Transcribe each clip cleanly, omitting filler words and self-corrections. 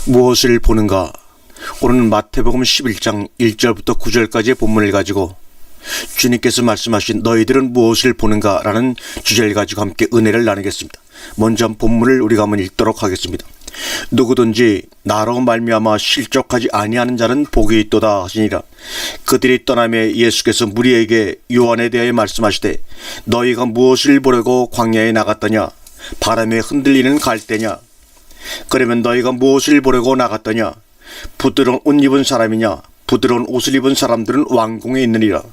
무엇을 보는가? 오늘은 마태복음 11장 1절부터 9절까지의 본문을 가지고 주님께서 말씀하신 너희들은 무엇을 보는가? 라는 주제를 가지고 함께 은혜를 나누겠습니다. 먼저 본문을 우리가 한번 읽도록 하겠습니다. 누구든지 나로 말미암아 실족하지 아니하는 자는 복이 있도다 하시니라. 그들이 떠나매 예수께서 무리에게 요한에 대하여 말씀하시되 너희가 무엇을 보려고 광야에 나갔더냐? 바람에 흔들리는 갈대냐? 그러면 너희가 무엇을 보려고 나갔더냐? 부드러운 옷 입은 사람이냐? 부드러운 옷을 입은 사람들은 왕궁에 있느니라.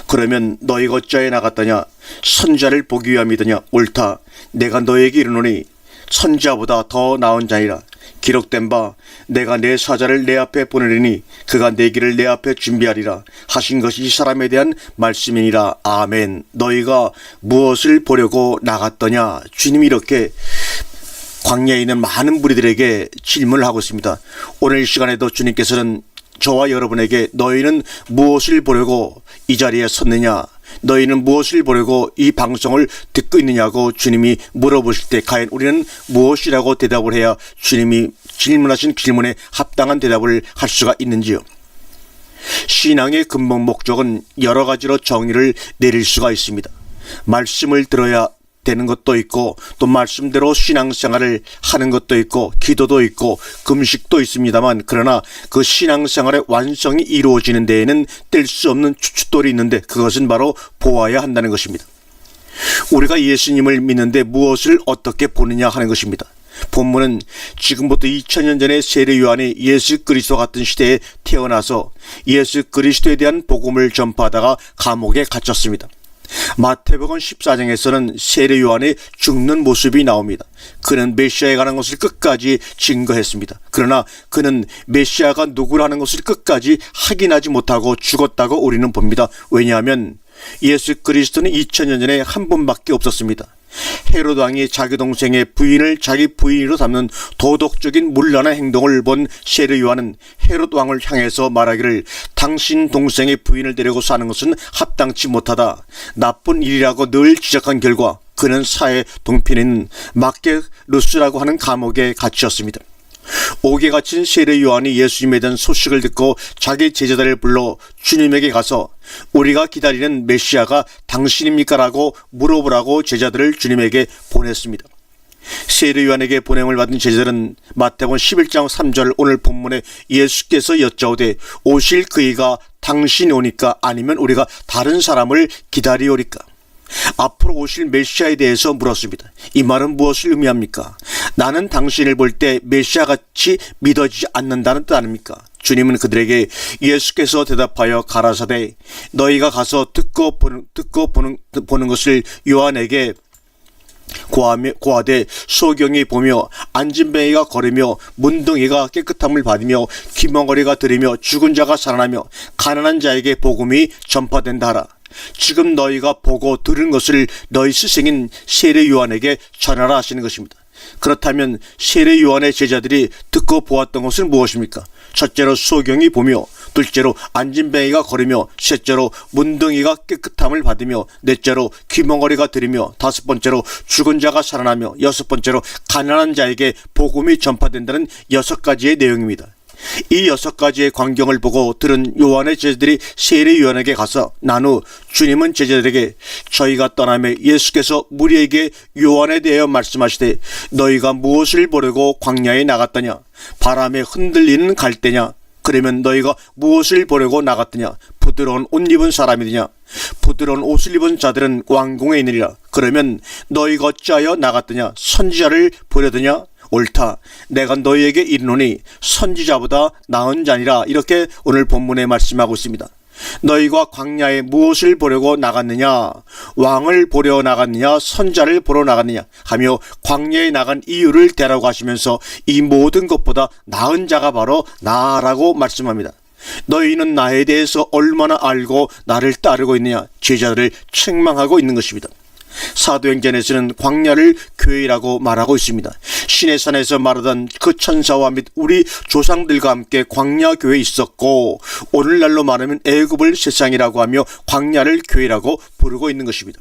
그러면 너희가 어찌하여 나갔더냐? 선자를 보기 위함이더냐? 옳다. 내가 너희에게 이르노니 선자보다 더 나은 자니라. 기록된 바 내가 내 사자를 내 앞에 보내리니 그가 내 길을 내 앞에 준비하리라 하신 것이 이 사람에 대한 말씀이니라. 아멘. 너희가 무엇을 보려고 나갔더냐? 주님이 이렇게 광야에 있는 많은 무리들에게 질문을 하고 있습니다. 오늘 시간에도 주님께서는 저와 여러분에게 너희는 무엇을 보려고 이 자리에 섰느냐? 너희는 무엇을 보려고 이 방송을 듣고 있느냐고 주님이 물어보실 때 과연 우리는 무엇이라고 대답을 해야 주님이 질문하신 질문에 합당한 대답을 할 수가 있는지요? 신앙의 근본 목적은 여러 가지로 정의를 내릴 수가 있습니다. 말씀을 들어야 되는 것도 있고 또 말씀대로 신앙생활을 하는 것도 있고 기도도 있고 금식도 있습니다만, 그러나 그 신앙생활의 완성이 이루어지는 데에는 뗄 수 없는 추춧돌이 있는데 그것은 바로 보아야 한다는 것입니다. 우리가 예수님을 믿는데 무엇을 어떻게 보느냐 하는 것입니다. 본문은 지금부터 2000년 전에 세례 요한이 예수 그리스도 같은 시대에 태어나서 예수 그리스도에 대한 복음을 전파하다가 감옥에 갇혔습니다. 마태복음 14장에서는 세례 요한의 죽는 모습이 나옵니다. 그는 메시아에 관한 것을 끝까지 증거했습니다. 그러나 그는 메시아가 누구라는 것을 끝까지 확인하지 못하고 죽었다고 우리는 봅니다. 왜냐하면 예수 그리스도는 2000년 전에 한 분밖에 없었습니다. 헤로드 왕이 자기 동생의 부인을 자기 부인으로 삼는 도덕적인 문란한 행동을 본 세례 요한은 헤로드 왕을 향해서 말하기를 당신 동생의 부인을 데리고 사는 것은 합당치 못하다, 나쁜 일이라고 늘 지적한 결과 그는 사해 동편에 있는 마케루스라고 하는 감옥에 갇혔습니다. 옥에 갇힌 세례 요한이 예수님에 대한 소식을 듣고 자기 제자들을 불러 주님에게 가서 우리가 기다리는 메시아가 당신입니까? 라고 물어보라고 제자들을 주님에게 보냈습니다. 세례 요한에게 보냄을 받은 제자들은 마태복음 11장 3절 오늘 본문에 예수께서 여짜오되 오실 그이가 당신이 오니까 아니면 우리가 다른 사람을 기다리오리까? 앞으로 오실 메시아에 대해서 물었습니다. 이 말은 무엇을 의미합니까? 나는 당신을 볼 때 메시아같이 믿어지지 않는다는 뜻 아닙니까? 주님은 그들에게 예수께서 대답하여 가라사대 너희가 가서 듣고 보는 것을 요한에게 고하되 소경이 보며 안진뱅이가 걸으며 문둥이가 깨끗함을 받으며 귀멍거리가 들으며 죽은 자가 살아나며 가난한 자에게 복음이 전파된다 하라. 지금 너희가 보고 들은 것을 너희 스승인 세례 요한에게 전하라 하시는 것입니다. 그렇다면 세례 요한의 제자들이 듣고 보았던 것은 무엇입니까? 첫째로 소경이 보며, 둘째로 안진뱅이가 걸으며, 셋째로 문둥이가 깨끗함을 받으며, 넷째로 귀멍거리가 들으며, 다섯 번째로 죽은 자가 살아나며, 여섯 번째로 가난한 자에게 복음이 전파된다는 6가지의 내용입니다. 이 6가지의 광경을 보고 들은 요한의 제자들이 세례 요한에게 가서 난 후 주님은 제자들에게 저희가 떠나매 예수께서 무리에게 요한에 대하여 말씀하시되 너희가 무엇을 보려고 광야에 나갔더냐? 바람에 흔들리는 갈대냐? 그러면 너희가 무엇을 보려고 나갔더냐? 부드러운 옷 입은 사람이더냐? 부드러운 옷을 입은 자들은 왕궁에 있느니라. 그러면 너희가 어찌하여 나갔더냐? 선지자를 보려더냐? 옳다. 내가 너희에게 이르노니 선지자보다 나은 자니라. 이렇게 오늘 본문에 말씀하고 있습니다. 너희가 광야에 무엇을 보려고 나갔느냐? 왕을 보려 나갔느냐? 선자를 보러 나갔느냐? 하며 광야에 나간 이유를 대라고 하시면서 이 모든 것보다 나은 자가 바로 나라고 말씀합니다. 너희는 나에 대해서 얼마나 알고 나를 따르고 있느냐? 제자들을 책망하고 있는 것입니다. 사도행전에서는 광야를 교회라고 말하고 있습니다. 시내산에서 말하던 그 천사와 및 우리 조상들과 함께 광야 교회에 있었고 오늘날로 말하면 애굽을 세상이라고 하며 광야를 교회라고 부르고 있는 것입니다.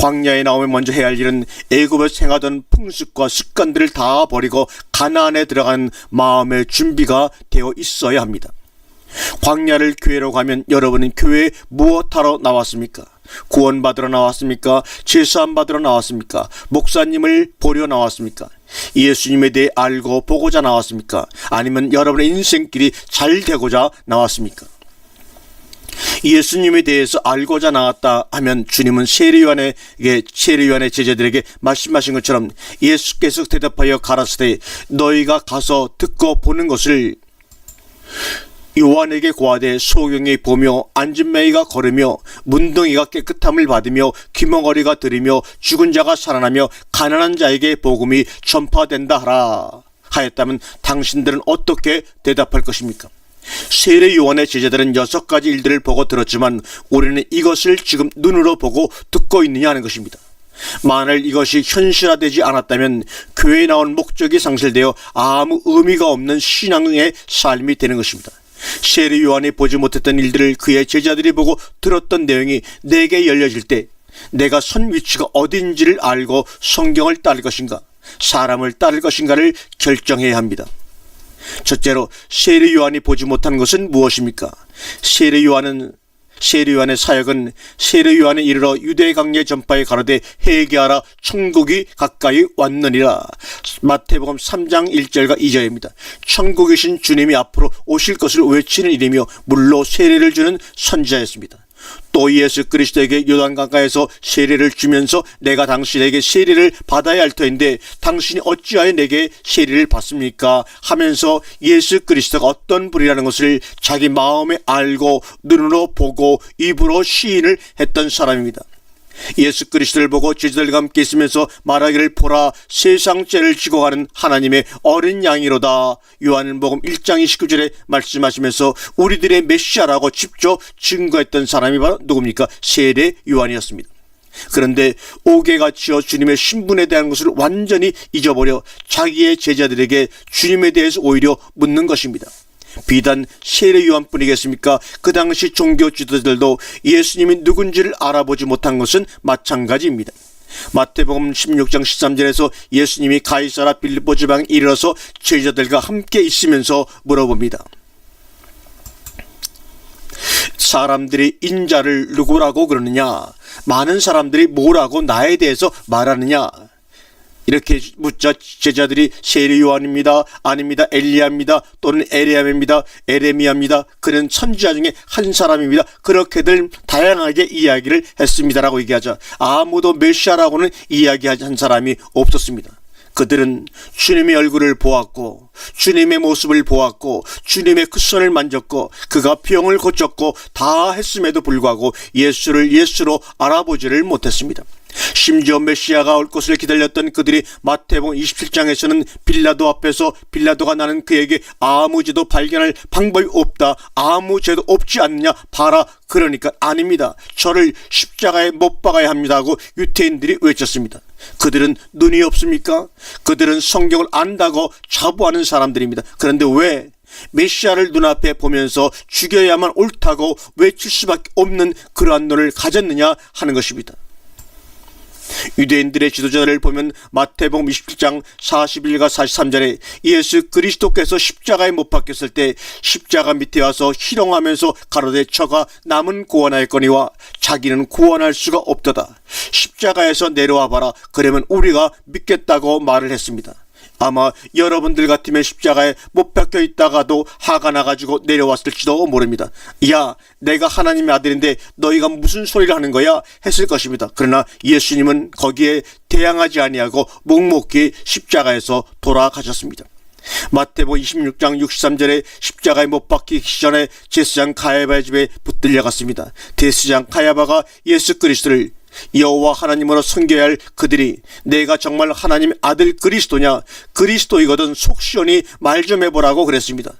광야에 나오면 먼저 해야 할 일은 애굽에서 행하던 풍습과 습관들을 다 버리고 가나안에 들어가는 마음의 준비가 되어 있어야 합니다. 광야를 교회로 가면 여러분은 교회에 무엇하러 나왔습니까? 구원받으러 나왔습니까? 제사함 받으러 나왔습니까? 목사님을 보려 나왔습니까? 예수님에 대해 알고 보고자 나왔습니까? 아니면 여러분의 인생길이 잘 되고자 나왔습니까? 예수님에 대해서 알고자 나왔다 하면 주님은 세례요한의 제자들에게 말씀하신 것처럼 예수께서 대답하여 가라사대 너희가 가서 듣고 보는 것을 요한에게 고하되 소경이 보며 안진매이가 걸으며 문둥이가 깨끗함을 받으며 귀멍어리가 들으며 죽은 자가 살아나며 가난한 자에게 복음이 전파된다 하라 하였다면 당신들은 어떻게 대답할 것입니까? 세례 요한의 제자들은 6가지 일들을 보고 들었지만 우리는 이것을 지금 눈으로 보고 듣고 있느냐 하는 것입니다. 만일 이것이 현실화되지 않았다면 교회에 나온 목적이 상실되어 아무 의미가 없는 신앙의 삶이 되는 것입니다. 세례 요한이 보지 못했던 일들을 그의 제자들이 보고 들었던 내용이 내게 열려질 때 내가 선 위치가 어딘지를 알고 성경을 따를 것인가 사람을 따를 것인가를 결정해야 합니다. 첫째로 세례 요한이 보지 못한 것은 무엇입니까? 세례 요한의 사역은 세례 요한에 이르러 유대 강례 전파에 가로되 회개하라 천국이 가까이 왔느니라. 마태복음 3장 1절과 2절입니다. 천국이신 주님이 앞으로 오실 것을 외치는 일이며 물로 세례를 주는 선지자였습니다. 또 예수 그리스도에게 요단강가에서 세례를 주면서 내가 당신에게 세례를 받아야 할 터인데 당신이 어찌하여 내게 세례를 받습니까? 하면서 예수 그리스도가 어떤 분이라는 것을 자기 마음에 알고 눈으로 보고 입으로 시인을 했던 사람입니다. 예수 그리스도를 보고 제자들과 함께 있으면서 말하기를 보라 세상 죄를 지고 가는 하나님의 어린 양이로다. 요한복음 1장 29절에 말씀하시면서 우리들의 메시아라고 직접 증거했던 사람이 바로 누굽니까? 세례 요한이었습니다. 그런데 옥에가 지어 주님의 신분에 대한 것을 완전히 잊어버려 자기의 제자들에게 주님에 대해서 오히려 묻는 것입니다. 비단 세례 요한뿐이겠습니까? 그 당시 종교 지도자들도 예수님이 누군지를 알아보지 못한 것은 마찬가지입니다. 마태복음 16장 13절에서 예수님이 가이사라 빌립보 지방에 이르러서 제자들과 함께 있으면서 물어봅니다. 사람들이 인자를 누구라고 그러느냐? 많은 사람들이 뭐라고 나에 대해서 말하느냐? 이렇게 묻자 제자들이 세례 요한입니다. 아닙니다. 엘리야입니다. 또는 에레미야입니다. 그는 선지자 중에 한 사람입니다. 그렇게들 다양하게 이야기를 했습니다라고 얘기하자 아무도 메시아라고는 이야기하지 한 사람이 없었습니다. 그들은 주님의 얼굴을 보았고 주님의 모습을 보았고 주님의 그 손을 만졌고 그가 병을 고쳤고 다 했음에도 불구하고 예수를 예수로 알아보지를 못했습니다. 심지어 메시아가 올 것을 기다렸던 그들이 마태복음 27장에서는 빌라도 앞에서 빌라도가 나는 그에게 아무 죄도 발견할 방법이 없다. 아무 죄도 없지 않느냐 봐라. 그러니까 아닙니다. 저를 십자가에 못 박아야 합니다 하고 유태인들이 외쳤습니다. 그들은 눈이 없습니까? 그들은 성경을 안다고 자부하는 사람들입니다. 그런데 왜 메시아를 눈앞에 보면서 죽여야만 옳다고 외칠 수밖에 없는 그러한 눈을 가졌느냐 하는 것입니다. 유대인들의 지도자를 보면 마태복음 27장 41과 43절에 예수 그리스도께서 십자가에 못 박혔을 때 십자가 밑에 와서 희롱하면서 가로되 저가 남은 구원하였거니와 자기는 구원할 수가 없도다. 십자가에서 내려와 봐라. 그러면 우리가 믿겠다고 말을 했습니다. 아마 여러분들 같으면 십자가에 못 박혀 있다가도 화가 나가지고 내려왔을지도 모릅니다. 야, 내가 하나님의 아들인데 너희가 무슨 소리를 하는 거야? 했을 것입니다. 그러나 예수님은 거기에 대항하지 아니하고 묵묵히 십자가에서 돌아가셨습니다. 마태복음 26장 63절에 십자가에 못 박히기 전에 제사장 가야바의 집에 붙들려갔습니다. 대제사장 가야바가 예수 그리스도를 여호와 하나님으로 섬겨야 할 그들이 내가 정말 하나님의 아들 그리스도냐? 그리스도이거든 속 시원히 말 좀 해보라고 그랬습니다.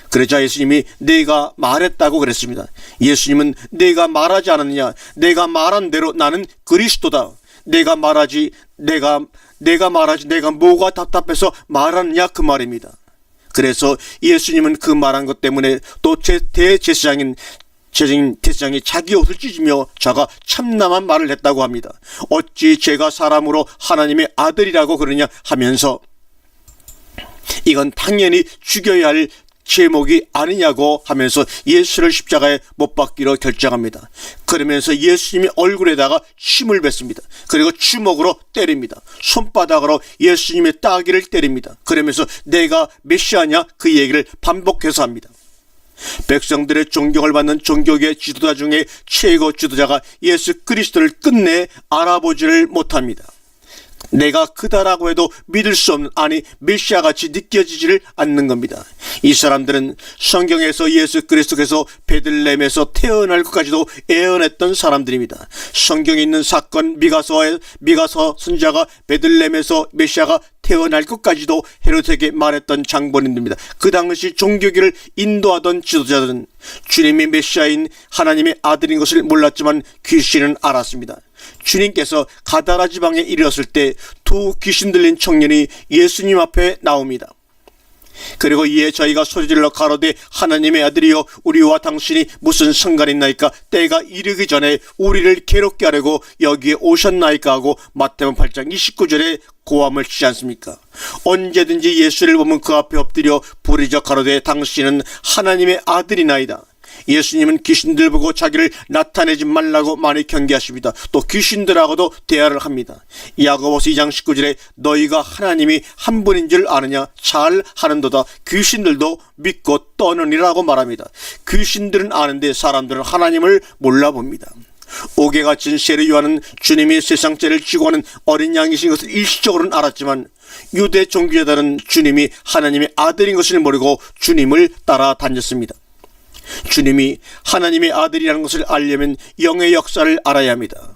그러자 예수님이 내가 말했다고 그랬습니다. 예수님은 내가 말하지 않았느냐? 내가 말한 대로 나는 그리스도다. 내가 말하지 내가 뭐가 답답해서 말하느냐 그 말입니다. 그래서 예수님은 그 말한 것 때문에 또 대제사장인 제자인 대장이 자기 옷을 찢으며 자가 참남한 말을 했다고 합니다. 어찌 제가 사람으로 하나님의 아들이라고 그러냐 하면서 이건 당연히 죽여야 할 제목이 아니냐고 하면서 예수를 십자가에 못 박기로 결정합니다. 그러면서 예수님이 얼굴에다가 침을 뱉습니다. 그리고 주먹으로 때립니다. 손바닥으로 예수님의 따귀를 때립니다. 그러면서 내가 메시아냐 그 얘기를 반복해서 합니다. 백성들의 존경을 받는 종교계 지도자 중에 최고 지도자가 예수 그리스도를 끝내 알아보지를 못합니다. 내가 그다라고 해도 믿을 수 없는, 아니 메시아같이 느껴지지를 않는 겁니다. 이 사람들은 성경에서 예수 그리스도께서 베들레헴에서 태어날 것까지도 애언했던 사람들입니다. 성경에 있는 사건, 미가서 선지자가 베들레헴에서 메시아가 태어날 것까지도 헤롯에게 말했던 장본인들입니다. 그 당시 종교계를 인도하던 지도자들은 주님이 메시아인 하나님의 아들인 것을 몰랐지만 귀신은 알았습니다. 주님께서 가다라 지방에 이르렀을 때 두 귀신 들린 청년이 예수님 앞에 나옵니다. 그리고 이에 저희가 소리질러 가로되 하나님의 아들이여 우리와 당신이 무슨 상관이 있나이까? 때가 이르기 전에 우리를 괴롭게 하려고 여기에 오셨나이까 하고 마태복음 8장 29절에 고함을 치지 않습니까? 언제든지 예수를 보면 그 앞에 엎드려 부르짖어 가로되 당신은 하나님의 아들이나이다. 예수님은 귀신들 보고 자기를 나타내지 말라고 많이 경계하십니다. 또 귀신들하고도 대화를 합니다. 야고보서 2장 19절에 너희가 하나님이 한 분인 줄 아느냐? 잘 하는도다. 귀신들도 믿고 떠느니라고 말합니다. 귀신들은 아는데 사람들은 하나님을 몰라봅니다. 옥에 갇힌 세례 요한은 주님이 세상 죄를 지고 하는 어린 양이신 것을 일시적으로는 알았지만 유대 종교자들은 주님이 하나님의 아들인 것을 모르고 주님을 따라다녔습니다. 주님이 하나님의 아들이라는 것을 알려면 영의 역사를 알아야 합니다.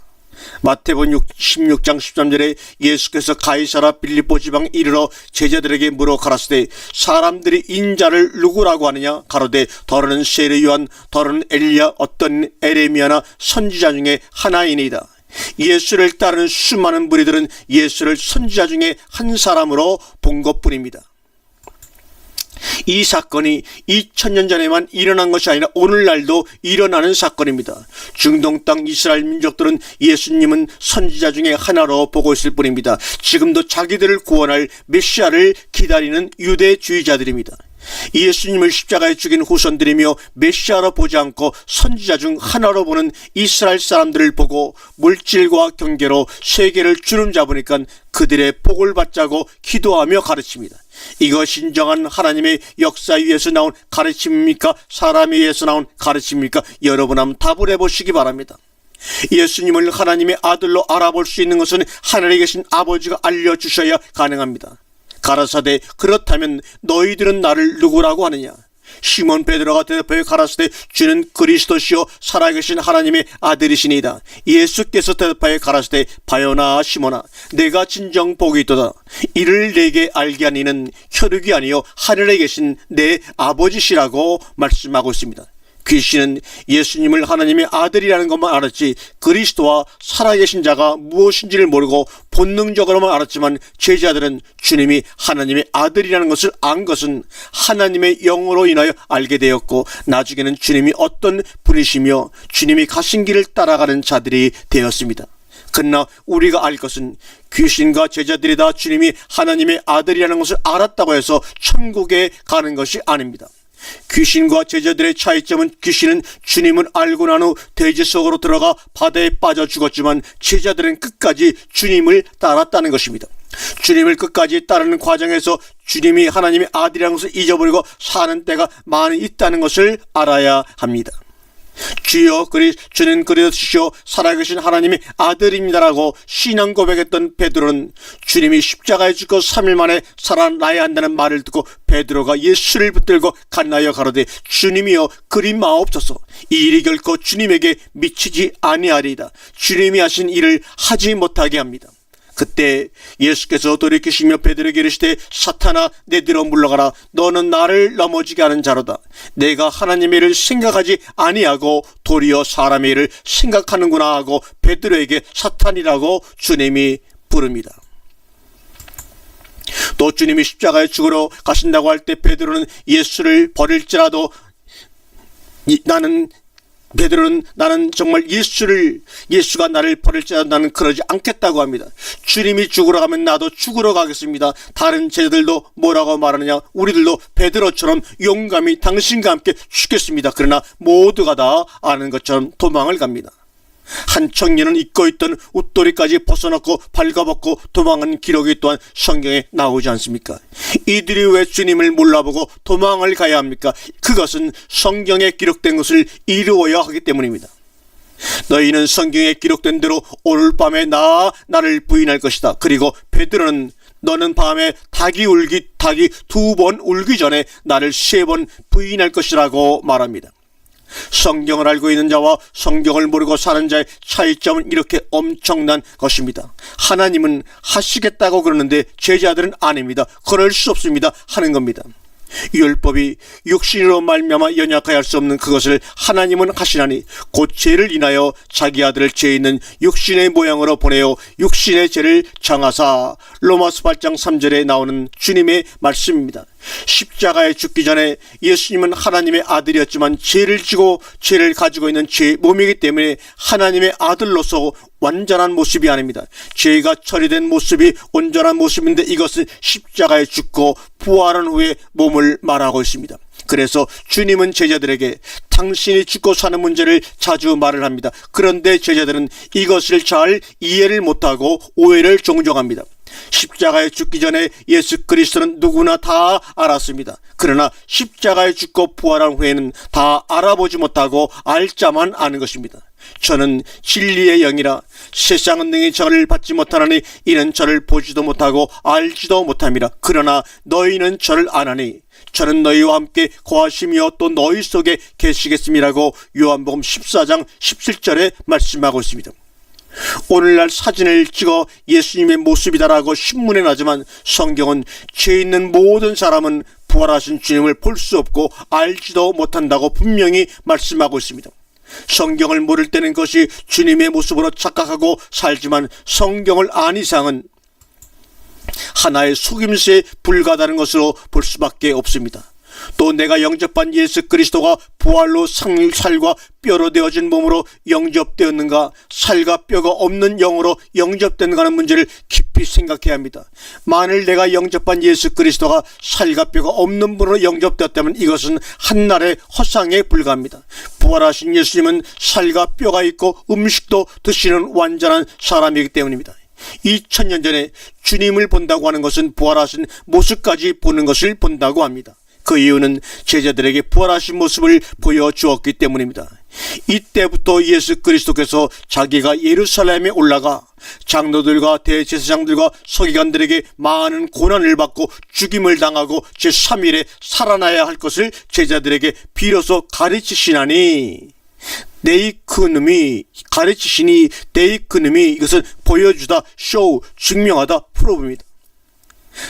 마태복음 16장 13절에 예수께서 가이사라 빌립보 지방에 이르러 제자들에게 물어 가라사대 사람들이 인자를 누구라고 하느냐? 가로되 더러는 세례 요한, 더러는 엘리야, 어떤 에레미야나 선지자 중에 하나이니이다. 예수를 따르는 수많은 무리들은 예수를 선지자 중에 한 사람으로 본 것뿐입니다. 이 사건이 2000년 전에만 일어난 것이 아니라 오늘날도 일어나는 사건입니다. 중동 땅 이스라엘 민족들은 예수님은 선지자 중에 하나로 보고 있을 뿐입니다. 지금도 자기들을 구원할 메시아를 기다리는 유대주의자들입니다. 예수님을 십자가에 죽인 후손들이며 메시아로 보지 않고 선지자 중 하나로 보는 이스라엘 사람들을 보고 물질과 경계로 세계를 주름잡으니까 그들의 복을 받자고 기도하며 가르칩니다. 이것이 인정한 하나님의 역사 위에서 나온 가르침입니까? 사람에 의해서 나온 가르침입니까? 여러분 한번 답을 해보시기 바랍니다. 예수님을 하나님의 아들로 알아볼 수 있는 것은 하늘에 계신 아버지가 알려주셔야 가능합니다. 가라사대 그렇다면 너희들은 나를 누구라고 하느냐? 시몬 베드로가 대답하여 가라사대 주는 그리스도시요 살아계신 하나님의 아들이시니이다. 예수께서 대답하여 가라사대 바요나 시몬아 내가 진정 복이 있도다. 이를 내게 알게 한 이는 혈육이 아니요 하늘에 계신 내 아버지시라고 말씀하고 있습니다. 귀신은 예수님을 하나님의 아들이라는 것만 알았지 그리스도와 살아계신 자가 무엇인지를 모르고 본능적으로만 알았지만 제자들은 주님이 하나님의 아들이라는 것을 안 것은 하나님의 영으로 인하여 알게 되었고 나중에는 주님이 어떤 분이시며 주님이 가신 길을 따라가는 자들이 되었습니다. 그러나 우리가 알 것은 귀신과 제자들이 다 주님이 하나님의 아들이라는 것을 알았다고 해서 천국에 가는 것이 아닙니다. 귀신과 제자들의 차이점은 귀신은 주님을 알고 난 후 돼지 속으로 들어가 바다에 빠져 죽었지만 제자들은 끝까지 주님을 따랐다는 것입니다. 주님을 끝까지 따르는 과정에서 주님이 하나님의 아들이라는 것을 잊어버리고 사는 때가 많이 있다는 것을 알아야 합니다. 주여 주는 그리스도시요 살아계신 하나님의 아들입니다라고 신앙 고백했던 베드로는 주님이 십자가에 죽고 3일 만에 살아나야 한다는 말을 듣고 베드로가 예수를 붙들고 간나여 가로되 주님이여 그리 마옵소서. 이 일이 결코 주님에게 미치지 아니하리이다. 주님이 하신 일을 하지 못하게 합니다. 그때 예수께서 돌이키시며 베드로에게 이르시되 사탄아 내 뒤로 물러가라. 너는 나를 넘어지게 하는 자로다. 내가 하나님의 일을 생각하지 아니하고 도리어 사람의 일을 생각하는구나 하고 베드로에게 사탄이라고 주님이 부릅니다. 또 주님이 십자가에 죽으러 가신다고 할 때 베드로는 예수를 버릴지라도 나는 베드로는 나는 정말 예수가 나를 버릴지라도 나는 그러지 않겠다고 합니다. 주님이 죽으러 가면 나도 죽으러 가겠습니다. 다른 제자들도 뭐라고 말하느냐? 우리들도 베드로처럼 용감히 당신과 함께 죽겠습니다. 그러나 모두가 다 아는 것처럼 도망을 갑니다. 한 청년은 입고 있던 웃도리까지 벗어놓고 발가벗고 도망한 기록이 또한 성경에 나오지 않습니까? 이들이 왜 주님을 몰라보고 도망을 가야 합니까? 그것은 성경에 기록된 것을 이루어야 하기 때문입니다. 너희는 성경에 기록된 대로 오늘 밤에 나를 부인할 것이다. 그리고 베드로는 너는 밤에 닭이 2번 울기 전에 나를 3번 부인할 것이라고 말합니다. 성경을 알고 있는 자와 성경을 모르고 사는 자의 차이점은 이렇게 엄청난 것입니다. 하나님은 하시겠다고 그러는데 제자들은 아닙니다. 그럴 수 없습니다 하는 겁니다. 율법이 육신으로 말미암아 연약하여 할 수 없는 그것을 하나님은 하시나니 곧 죄를 인하여 자기 아들을 죄 있는 육신의 모양으로 보내어 육신의 죄를 정하사. 로마서 8장 3절에 나오는 주님의 말씀입니다. 십자가에 죽기 전에 예수님은 하나님의 아들이었지만 죄를 지고 죄를 가지고 있는 죄의 몸이기 때문에 하나님의 아들로서 완전한 모습이 아닙니다. 죄가 처리된 모습이 온전한 모습인데 이것은 십자가에 죽고 부활한 후에 몸을 말하고 있습니다. 그래서 주님은 제자들에게 당신이 죽고 사는 문제를 자주 말을 합니다. 그런데 제자들은 이것을 잘 이해를 못하고 오해를 종종 합니다. 십자가에 죽기 전에 예수 그리스도는 누구나 다 알았습니다. 그러나 십자가에 죽고 부활한 후에는 다 알아보지 못하고 알자만 아는 것입니다. 저는 진리의 영이라 세상은 능히 저를 받지 못하나니 이는 저를 보지도 못하고 알지도 못함이라. 그러나 너희는 저를 아나니 저는 너희와 함께 거하시며 또 너희 속에 계시겠음이라고 요한복음 14장 17절에 말씀하고 있습니다. 오늘날 사진을 찍어 예수님의 모습이다라고 신문에 나지만 성경은 죄 있는 모든 사람은 부활하신 주님을 볼 수 없고 알지도 못한다고 분명히 말씀하고 있습니다. 성경을 모를 때는 것이 주님의 모습으로 착각하고 살지만 성경을 안 이상은 하나의 속임수에 불과하다는 것으로 볼 수밖에 없습니다. 또 내가 영접한 예수 그리스도가 부활로 살과 뼈로 되어진 몸으로 영접되었는가, 살과 뼈가 없는 영으로 영접되는가 하는 문제를 깊이 생각해야 합니다. 만일 내가 영접한 예수 그리스도가 살과 뼈가 없는 분으로 영접되었다면 이것은 한날의 허상에 불과합니다. 부활하신 예수님은 살과 뼈가 있고 음식도 드시는 완전한 사람이기 때문입니다. 2000년 전에 주님을 본다고 하는 것은 부활하신 모습까지 보는 것을 본다고 합니다. 그 이유는 제자들에게 부활하신 모습을 보여주었기 때문입니다. 이때부터 예수 그리스도께서 자기가 예루살렘에 올라가 장로들과 대제사장들과 서기관들에게 많은 고난을 받고 죽임을 당하고 제3일에 살아나야 할 것을 제자들에게 비로소 가르치시나니 데이크눔이 가르치시니 데이크눔이 이것은 보여주다, 쇼, 증명하다, 프로브입니다.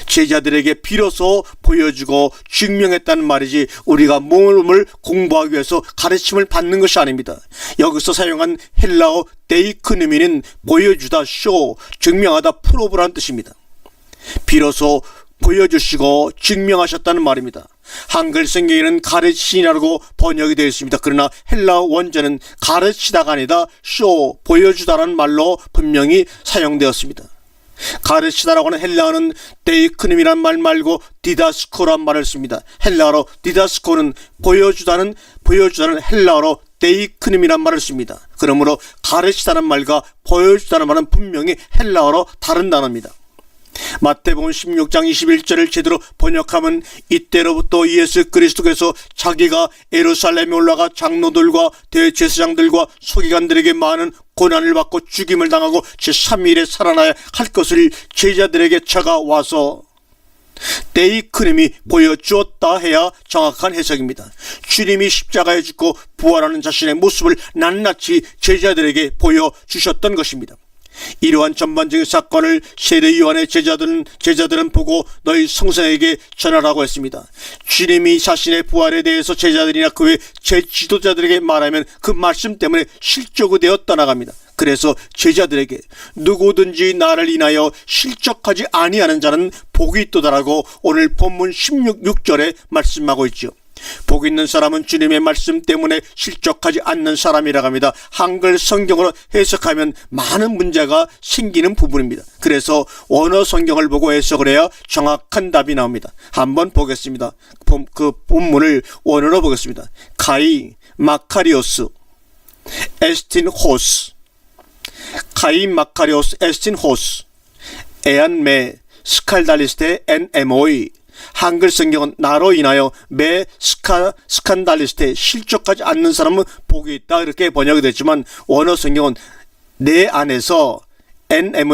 제자들에게 비로소 보여주고 증명했다는 말이지 우리가 몸을 공부하기 위해서 가르침을 받는 것이 아닙니다. 여기서 사용한 헬라어 데이크누미는 보여주다, 쇼, 증명하다, 프로브라는 뜻입니다. 비로소 보여주시고 증명하셨다는 말입니다. 한글 성경에는 가르치시라고 번역이 되어 있습니다. 그러나 헬라어 원제는 가르치다가 아니다, 쇼, 보여주다라는 말로 분명히 사용되었습니다. 가르치다라고 하는 헬라어는 데이크눔이란 말 말고 디다스코란 말을 씁니다. 헬라어로 디다스코는 보여주다는 헬라어로 데이크눔이란 말을 씁니다. 그러므로 가르치다는 말과 보여주다는 말은 분명히 헬라어로 다른 단어입니다. 마태복음 16장 21절을 제대로 번역하면 이때로부터 예수 그리스도께서 자기가 예루살렘에 올라가 장로들과 대제사장들과 서기관들에게 많은 고난을 받고 죽임을 당하고 제3일에 살아나야 할 것을 제자들에게 제가 와서 데이크님이 보여주었다 해야 정확한 해석입니다. 주님이 십자가에 죽고 부활하는 자신의 모습을 낱낱이 제자들에게 보여주셨던 것입니다. 이러한 전반적인 사건을 세례 요한의 제자들은 보고 너희 성서에게 전하라고 했습니다. 주님이 자신의 부활에 대해서 제자들이나 그 외 제 지도자들에게 말하면 그 말씀 때문에 실족이 되어 떠나갑니다. 그래서 제자들에게 누구든지 나를 인하여 실족하지 아니하는 자는 복이 있도다라고 오늘 본문 16절에 말씀하고 있죠. 복 있는 사람은 주님의 말씀 때문에 실족하지 않는 사람이라고 합니다. 한글 성경으로 해석하면 많은 문제가 생기는 부분입니다. 그래서 원어 성경을 보고 해석을 해야 정확한 답이 나옵니다. 한번 보겠습니다. 그 본문을 원어로 보겠습니다. 카이 마카리오스 에스틴 호스, 카이 마카리오스 에스틴 호스 에안 메 스칼달리스테 엔 에모이. 한글 성경은 나로 인하여 매 스칸달리스트에 실족하지 않는 사람은 복이 있다 이렇게 번역이 됐지만, 원어 성경은 내 안에서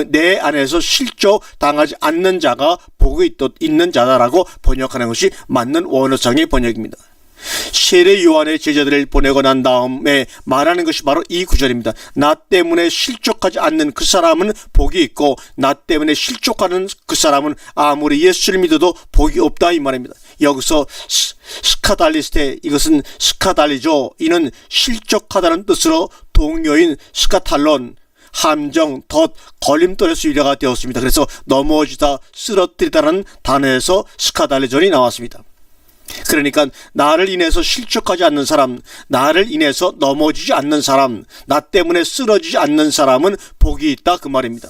내 안에서 실족당하지 않는 자가 복이 있는 자다라고 번역하는 것이 맞는 원어상의 번역입니다. 세례 요한의 제자들을 보내고 난 다음에 말하는 것이 바로 이 구절입니다. 나 때문에 실족하지 않는 그 사람은 복이 있고, 나 때문에 실족하는 그 사람은 아무리 예수를 믿어도 복이 없다 이 말입니다. 여기서 스카달리스테, 이것은 스카달리죠. 이는 실족하다는 뜻으로 동요인 스카탈론, 함정, 덫, 걸림돌에서 유래가 되었습니다. 그래서 넘어지다, 쓰러뜨리다라는 단어에서 스카달리존이 나왔습니다. 그러니까 나를 인해서 실족하지 않는 사람, 나를 인해서 넘어지지 않는 사람, 나 때문에 쓰러지지 않는 사람은 복이 있다 그 말입니다.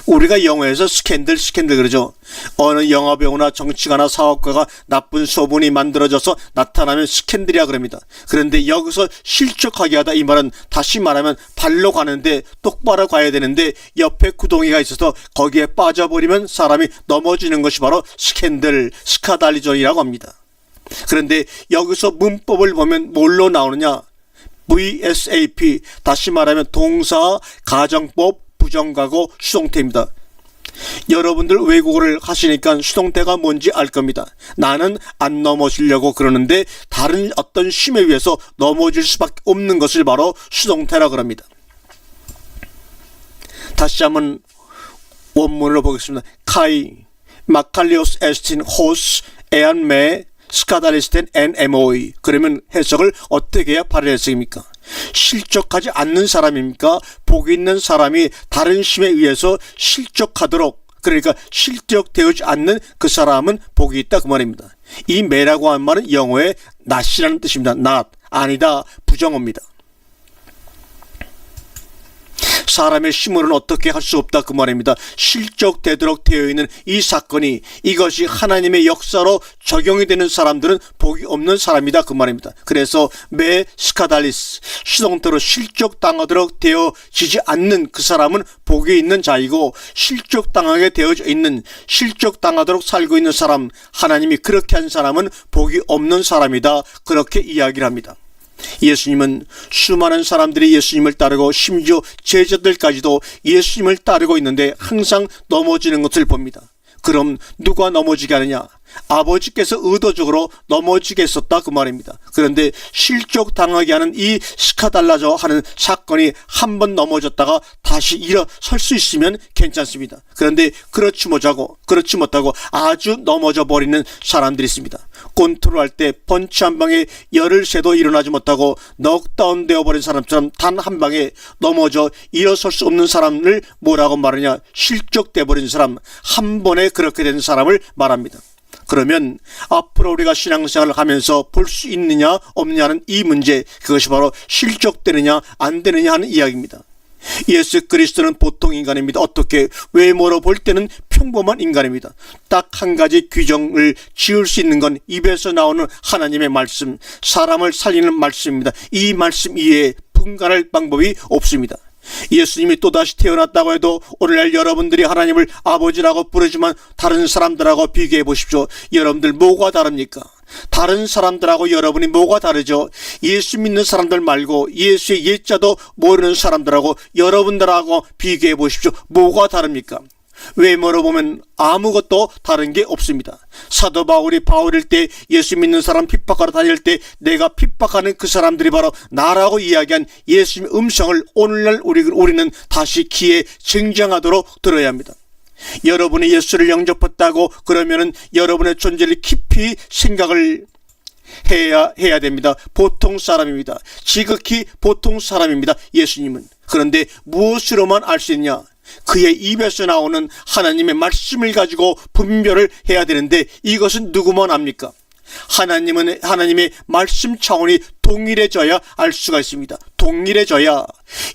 우리가 영어에서 스캔들 그러죠. 어느 영화배우나 정치가나 사업가가 나쁜 소문이 만들어져서 나타나면 스캔들이야 그럽니다. 그런데 여기서 실족하게 하다 이 말은, 다시 말하면 발로 가는데 똑바로 가야 되는데 옆에 구덩이가 있어서 거기에 빠져버리면 사람이 넘어지는 것이 바로 스캔들, 스카달리존이라고 합니다. 그런데 여기서 문법을 보면 뭘로 나오느냐? VSAP, 다시 말하면 동사, 가정법, 부정가고 수동태입니다. 여러분들 외국어를 하시니까 수동태가 뭔지 알 겁니다. 나는 안 넘어지려고 그러는데 다른 어떤 힘에 의해서 넘어질 수밖에 없는 것을 바로 수동태라 그럽니다. 다시 한번 원문으로 보겠습니다. 카이 마칼리오스 에스틴 호스 에안메 스카달리스텐 엔 에모이. 그러면 해석을 어떻게 해야 바른 해석입니까? 실족하지 않는 사람입니까? 복 있는 사람이 다른 힘에 의해서 실족하도록, 그러니까 실족되지 않는 그 사람은 복이 있다 그 말입니다. 이 매라고 하는 말은 영어의 not이라는 뜻입니다. not, 아니다, 부정어입니다. 사람의 힘으로는 어떻게 할 수 없다 그 말입니다. 실족되도록 되어 있는 이 사건이, 이것이 하나님의 역사로 적용이 되는 사람들은 복이 없는 사람이다 그 말입니다. 그래서 매 스카달리스, 수동태로 실족당하도록 되어지지 않는 그 사람은 복이 있는 자이고, 실족당하게 되어져 있는, 실족당하도록 살고 있는 사람, 하나님이 그렇게 한 사람은 복이 없는 사람이다, 그렇게 이야기를 합니다. 예수님은 수많은 사람들이 예수님을 따르고 심지어 제자들까지도 예수님을 따르고 있는데 항상 넘어지는 것을 봅니다. 그럼 누가 넘어지게 하느냐? 아버지께서 의도적으로 넘어지게 했었다 그 말입니다. 그런데 실족당하게 하는 이 스카달라저 하는 사건이 한 번 넘어졌다가 다시 일어설 수 있으면 괜찮습니다. 그런데 그렇지 못하고 아주 넘어져 버리는 사람들이 있습니다. 권투를 할 때 펀치 한 방에 열을 새도 일어나지 못하고 넉다운 되어버린 사람처럼 단 한 방에 넘어져 일어설 수 없는 사람을 뭐라고 말하냐? 실족돼 버린 사람, 한 번에 그렇게 된 사람을 말합니다. 그러면 앞으로 우리가 신앙생활을 하면서 볼 수 있느냐 없느냐는 이 문제, 그것이 바로 실족되느냐 안 되느냐 하는 이야기입니다. 예수 그리스도는 보통 인간입니다. 어떻게? 외모로 볼 때는 평범한 인간입니다. 딱 한 가지 규정을 지을 수 있는 건 입에서 나오는 하나님의 말씀, 사람을 살리는 말씀입니다. 이 말씀 이외에 분간할 방법이 없습니다. 예수님이 또다시 태어났다고 해도 오늘날 여러분들이 하나님을 아버지라고 부르지만 다른 사람들하고 비교해 보십시오. 여러분들 뭐가 다릅니까? 다른 사람들하고 여러분이 뭐가 다르죠? 예수 믿는 사람들 말고 예수의 옛자도 모르는 사람들하고 여러분들하고 비교해 보십시오. 뭐가 다릅니까? 외모로 보면 아무것도 다른 게 없습니다. 사도 바울일 때 예수 믿는 사람 핍박하러 다닐 때 내가 핍박하는 그 사람들이 바로 나라고 이야기한 예수님의 음성을 오늘날 우리는 다시 귀에 증정하도록 들어야 합니다. 여러분이 예수를 영접했다고 그러면은 여러분의 존재를 깊이 생각을 해야 됩니다. 보통 사람입니다. 지극히 보통 사람입니다. 예수님은. 그런데 무엇으로만 알 수 있냐? 그의 입에서 나오는 하나님의 말씀을 가지고 분별을 해야 되는데 이것은 누구만 압니까? 하나님은 하나님의 말씀 차원이 동일해져야 알 수가 있습니다. 동일해져야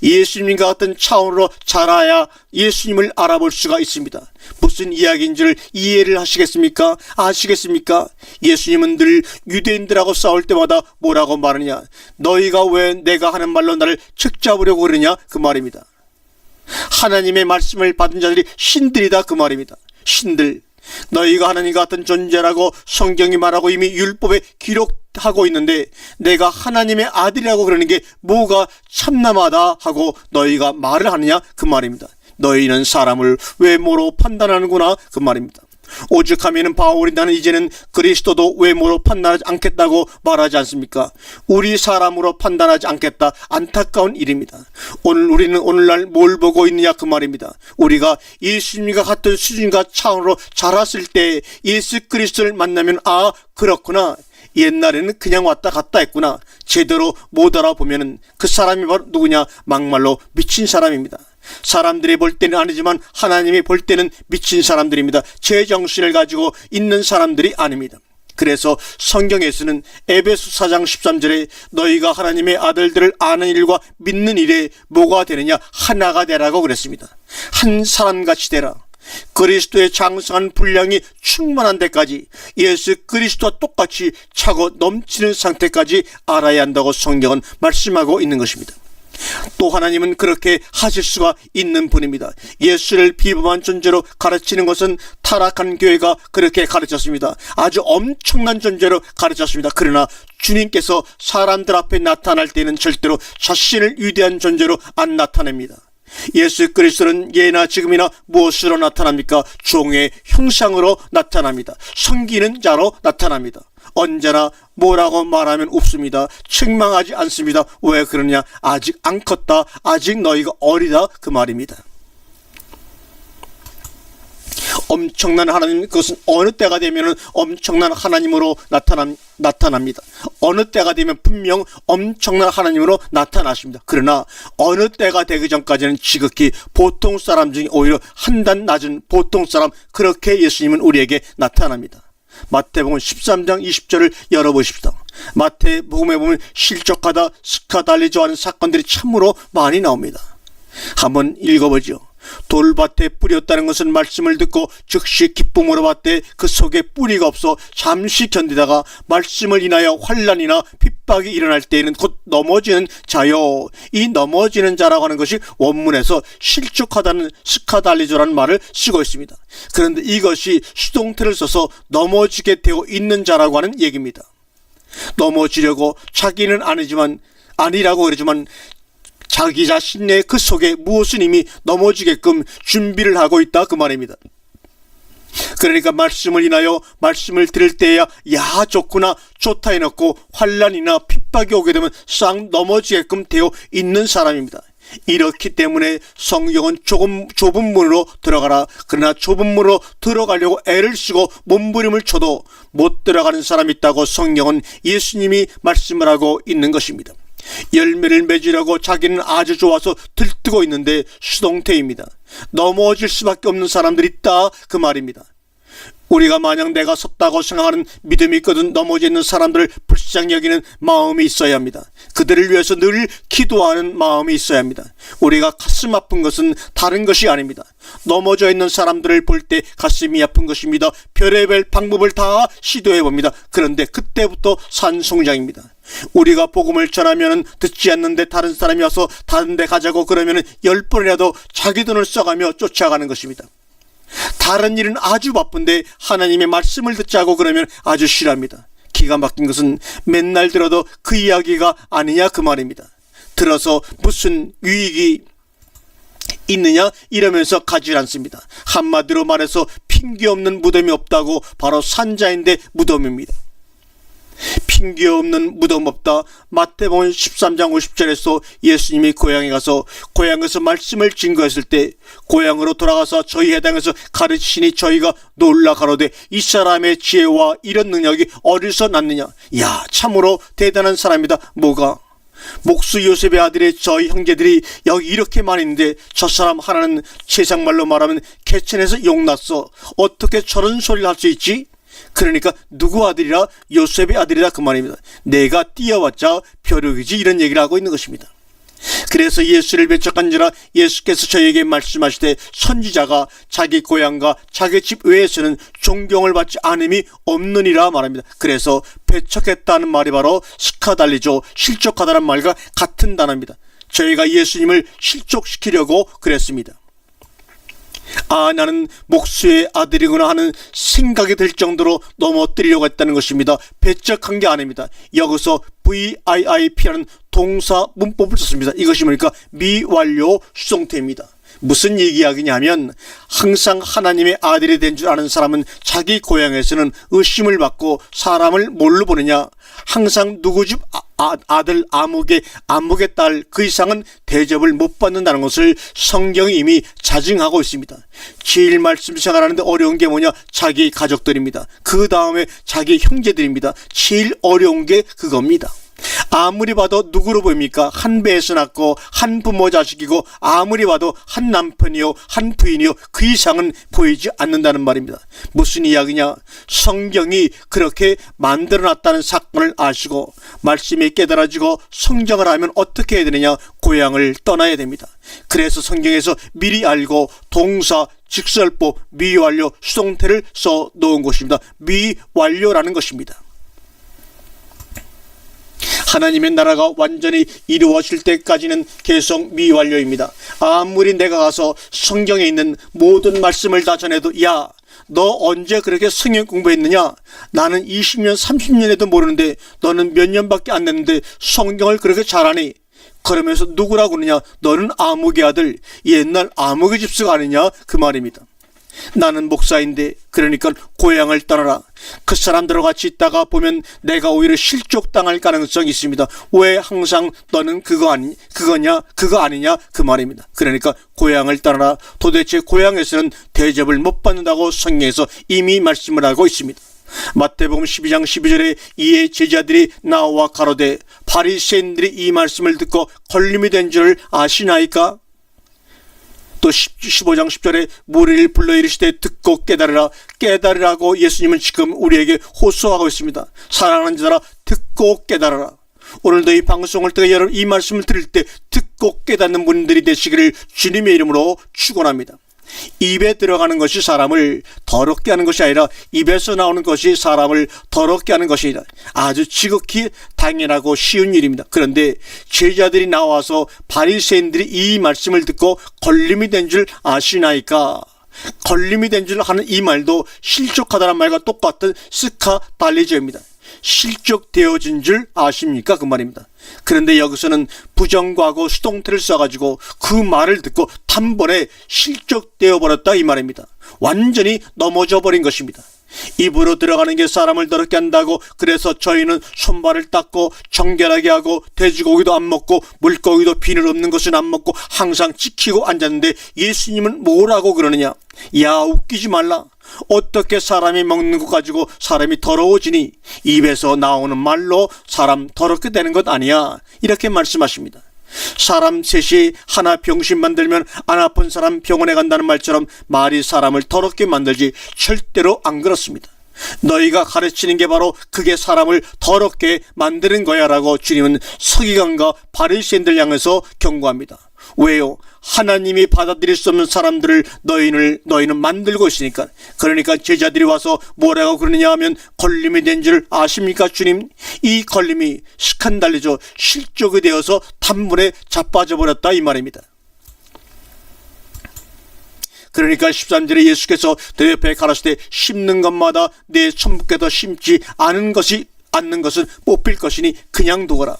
예수님과 같은 차원으로 자라야 예수님을 알아볼 수가 있습니다. 무슨 이야기인지를 이해를 하시겠습니까? 아시겠습니까? 예수님은 늘 유대인들하고 싸울 때마다 뭐라고 말하느냐? 너희가 왜 내가 하는 말로 나를 책잡으려고 그러냐? 그 말입니다. 하나님의 말씀을 받은 자들이 신들이다 그 말입니다. 신들. 너희가 하나님과 같은 존재라고 성경이 말하고 이미 율법에 기록하고 있는데 내가 하나님의 아들이라고 그러는 게 뭐가 참남하다 하고 너희가 말을 하느냐 그 말입니다. 너희는 사람을 외모로 판단하는구나 그 말입니다. 오죽하면 바울이 나는 이제는 그리스도도 외모로 판단하지 않겠다고 말하지 않습니까? 우리 사람으로 판단하지 않겠다. 안타까운 일입니다. 우리는 오늘날 뭘 보고 있느냐 그 말입니다. 우리가 예수님과 같은 수준과 차원으로 자랐을 때 예수 그리스도를 만나면 아 그렇구나. 옛날에는 그냥 왔다 갔다 했구나. 제대로 못 알아보면 그 사람이 바로 누구냐? 막말로 미친 사람입니다. 사람들이 볼 때는 아니지만 하나님이 볼 때는 미친 사람들입니다. 제정신을 가지고 있는 사람들이 아닙니다. 그래서 성경에서는 에베소 4장 13절에 너희가 하나님의 아들들을 아는 일과 믿는 일에 뭐가 되느냐? 하나가 되라고 그랬습니다. 한 사람같이 되라. 그리스도의 장성한 분량이 충만한 데까지 예수 그리스도와 똑같이 차고 넘치는 상태까지 알아야 한다고 성경은 말씀하고 있는 것입니다. 또 하나님은 그렇게 하실 수가 있는 분입니다. 예수를 비범한 존재로 가르치는 것은 타락한 교회가 그렇게 가르쳤습니다. 아주 엄청난 존재로 가르쳤습니다. 그러나 주님께서 사람들 앞에 나타날 때는 절대로 자신을 위대한 존재로 안 나타냅니다. 예수 그리스도는 예나 지금이나 무엇으로 나타납니까? 종의 형상으로 나타납니다. 섬기는 자로 나타납니다. 언제나 뭐라고 말하면 없습니다. 책망하지 않습니다. 왜 그러냐? 아직 안 컸다. 아직 너희가 어리다. 그 말입니다. 엄청난 하나님, 그것은 어느 때가 되면 엄청난 하나님으로 나타납니다. 어느 때가 되면 분명 엄청난 하나님으로 나타나십니다. 그러나 어느 때가 되기 전까지는 지극히 보통 사람 중에 오히려 한 단 낮은 보통 사람, 그렇게 예수님은 우리에게 나타납니다. 마태복음 13장 20절을 열어보십시다. 마태복음에 보면 실족하다, 스카달리조 하는 사건들이 참으로 많이 나옵니다. 한번 읽어보죠. 돌밭에 뿌렸다는 것은 말씀을 듣고 즉시 기쁨으로 받되 그 속에 뿌리가 없어 잠시 견디다가 말씀을 인하여 환난이나 핍박이 일어날 때에는 곧 넘어지는 자요. 이 넘어지는 자라고 하는 것이 원문에서 실족하다는 스카달리조라는 말을 쓰고 있습니다. 그런데 이것이 수동태를 써서 넘어지게 되어 있는 자라고 하는 얘기입니다. 넘어지려고 자기는 아니라고 그러지만 자기 자신의 그 속에 무엇은 이미 넘어지게끔 준비를 하고 있다 그 말입니다. 그러니까 말씀을 인하여 말씀을 들을 때야 야 좋구나 좋다 해놓고 환난이나 핍박이 오게 되면 싹 넘어지게끔 되어 있는 사람입니다. 이렇기 때문에 성경은 좁은 문으로 들어가라. 그러나 좁은 문으로 들어가려고 애를 쓰고 몸부림을 쳐도 못 들어가는 사람이 있다고 성경은 예수님이 말씀을 하고 있는 것입니다. 열매를 맺으려고 자기는 아주 좋아서 들뜨고 있는데 수동태입니다. 넘어질 수밖에 없는 사람들이 있다 그 말입니다. 우리가 만약 내가 섰다고 생각하는 믿음이 있거든 넘어져 있는 사람들을 불쌍히 여기는 마음이 있어야 합니다. 그들을 위해서 늘 기도하는 마음이 있어야 합니다. 우리가 가슴 아픈 것은 다른 것이 아닙니다. 넘어져 있는 사람들을 볼 때 가슴이 아픈 것입니다. 별의별 방법을 다 시도해 봅니다. 그런데 그때부터 산송장입니다. 우리가 복음을 전하면 듣지 않는데 다른 사람이 와서 다른 데 가자고 그러면 10번이라도 자기 돈을 써가며 쫓아가는 것입니다. 다른 일은 아주 바쁜데 하나님의 말씀을 듣자고 그러면 아주 싫어합니다. 기가 막힌 것은 맨날 들어도 그 이야기가 아니냐 그 말입니다. 들어서 무슨 유익이 있느냐 이러면서 가지 않습니다. 한마디로 말해서 핑계 없는 무덤이 없다고 바로 산자인데 무덤입니다. 핑계 없는 무덤 없다. 마태복음 13장 50절에서 예수님이 고향에 가서 고향에서 말씀을 증거했을 때 고향으로 돌아가서 저희 해당에서 가르치시니 저희가 놀라 가로되 이 사람의 지혜와 이런 능력이 어디서 났느냐. 야 참으로 대단한 사람이다. 뭐가? 목수 요셉의 아들의 저희 형제들이 여기 이렇게 많이 있는데 저 사람 하나는 세상 말로 말하면 개천에서 용났어. 어떻게 저런 소리를 할 수 있지? 그러니까 누구 아들이라? 요셉의 아들이다 그 말입니다. 내가 뛰어왔자 벼룩이지, 이런 얘기를 하고 있는 것입니다. 그래서 예수를 배척한지라 예수께서 저에게 말씀하시되 선지자가 자기 고향과 자기 집 외에서는 존경을 받지 않음이 없느니라 말합니다. 그래서 배척했다는 말이 바로 스카달리죠, 실족하다는 말과 같은 단어입니다. 저희가 예수님을 실족시키려고 그랬습니다. 나는 목수의 아들이구나 하는 생각이 들 정도로 넘어뜨리려고 했다는 것입니다. 배척한 게 아닙니다. 여기서 VIIP라는 동사 문법을 썼습니다. 이것이 뭐니까 미완료 수동태입니다. 무슨 얘기하기냐면 항상 하나님의 아들이 된 줄 아는 사람은 자기 고향에서는 의심을 받고 사람을 뭘로 보느냐? 항상 누구 집 아들 아무개 아무개 딸 그 이상은 대접을 못 받는다는 것을 성경이 이미 자증하고 있습니다. 제일 말씀 생활하는데 어려운 게 뭐냐? 자기 가족들입니다. 그 다음에 자기 형제들입니다. 제일 어려운 게 그겁니다. 아무리 봐도 누구로 보입니까? 한 배에서 낳고 한 부모 자식이고 아무리 봐도 한 남편이요 한 부인이요 그 이상은 보이지 않는다는 말입니다. 무슨 이야기냐? 성경이 그렇게 만들어놨다는 사건을 아시고 말씀이 깨달아지고 성정을 하면 어떻게 해야 되느냐? 고향을 떠나야 됩니다. 그래서 성경에서 미리 알고 동사 직설법 미완료 수동태를 써 놓은 것입니다. 미완료라는 것입니다. 하나님의 나라가 완전히 이루어질 때까지는 계속 미완료입니다. 아무리 내가 가서 성경에 있는 모든 말씀을 다 전해도 야, 너 언제 그렇게 성경 공부했느냐? 나는 20년 30년 해도 모르는데 너는 몇 년밖에 안 됐는데 성경을 그렇게 잘하니? 그러면서 누구라고 그러냐? 너는 아무개 아들, 옛날 아무개 집수가 아니냐? 그 말입니다. 나는 목사인데 그러니까 고향을 떠나라. 그 사람들과 같이 있다가 보면 내가 오히려 실족당할 가능성이 있습니다. 왜 항상 너는 그거 아니냐 그 말입니다. 그러니까 고향을 떠나라. 도대체 고향에서는 대접을 못 받는다고 성경에서 이미 말씀을 하고 있습니다. 마태복음 12장 12절에 이에 제자들이 나와 가로되 바리새인들이 이 말씀을 듣고 걸림이 된 줄 아시나이까? 또 15장 10절에 무리를 불러 이르시되 듣고 깨달으라고 예수님은 지금 우리에게 호소하고 있습니다. 사랑하는 자들아 듣고 깨달아라. 오늘도 이 방송을 통해 여러분 이 말씀을 들을 때 듣고 깨닫는 분들이 되시기를 주님의 이름으로 축원합니다. 입에 들어가는 것이 사람을 더럽게 하는 것이 아니라 입에서 나오는 것이 사람을 더럽게 하는 것이 아니라 아주 지극히 당연하고 쉬운 일입니다. 그런데 제자들이 나와서 바리새인들이 이 말씀을 듣고 걸림이 된 줄 아시나이까? 걸림이 된 줄 하는 이 말도 실족하다는 말과 똑같은 스카달리저입니다. 실족되어진 줄 아십니까? 그 말입니다. 그런데 여기서는 부정과거 수동태를 써가지고 그 말을 듣고 단번에 실족되어 버렸다 이 말입니다. 완전히 넘어져 버린 것입니다. 입으로 들어가는 게 사람을 더럽게 한다고 그래서 저희는 손발을 닦고 정결하게 하고 돼지고기도 안 먹고 물고기도 비늘 없는 것은 안 먹고 항상 지키고 앉았는데 예수님은 뭐라고 그러느냐? 야, 웃기지 말라. 어떻게 사람이 먹는 것 가지고 사람이 더러워지니? 입에서 나오는 말로 사람 더럽게 되는 것 아니야. 이렇게 말씀하십니다. 사람 셋이 하나 병신 만들면 안 아픈 사람 병원에 간다는 말처럼 말이 사람을 더럽게 만들지 절대로 안 그렇습니다. 너희가 가르치는 게 바로 그게 사람을 더럽게 만드는 거야 라고 주님은 서기관과 바리새인들 향해서 경고합니다. 왜요? 하나님이 받아들일 수 없는 사람들을 너희는 만들고 있으니까. 그러니까 제자들이 와서 뭐라고 그러느냐 하면 걸림이 된 줄 아십니까 주님? 이 걸림이 스칸달리죠. 실족이 되어서 단번에 자빠져 버렸다 이 말입니다. 그러니까 13절에 예수께서 내 옆에 가라사대 심는 것마다 내 천부께도 심지 않는 것은 뽑힐 것이니 그냥 두거라.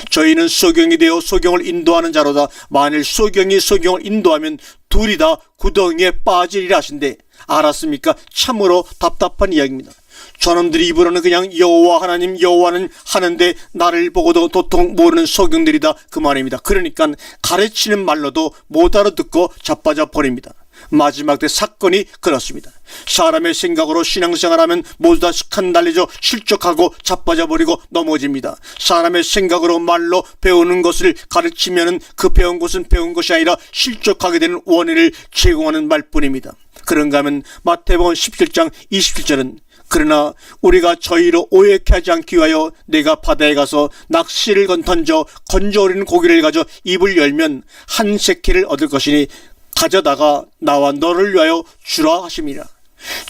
저희는 소경이 되어 소경을 인도하는 자로다. 만일 소경이 소경을 인도하면 둘이 다 구덩이에 빠지리라 하신대. 알았습니까? 참으로 답답한 이야기입니다. 저놈들이 입으로는 그냥 여호와 하나님 여호와는 하는데 나를 보고도 도통 모르는 소경들이다 그 말입니다. 그러니까 가르치는 말로도 못 알아듣고 자빠져 버립니다. 마지막 때 사건이 그렇습니다. 사람의 생각으로 신앙생활하면 모두 다 스칸달리죠. 실족하고 자빠져 버리고 넘어집니다. 사람의 생각으로 말로 배우는 것을 가르치면 그 배운 것은 배운 것이 아니라 실족하게 되는 원인을 제공하는 말뿐입니다. 그런가 하면 마태복음 17장 27절은 그러나 우리가 저희로 오해케 하지 않기 위하여 내가 바다에 가서 낚시를 던져 건져오리는 고기를 가져 입을 열면 한 세겔을 얻을 것이니 가져다가 나와 너를 위하여 주라 하심이라.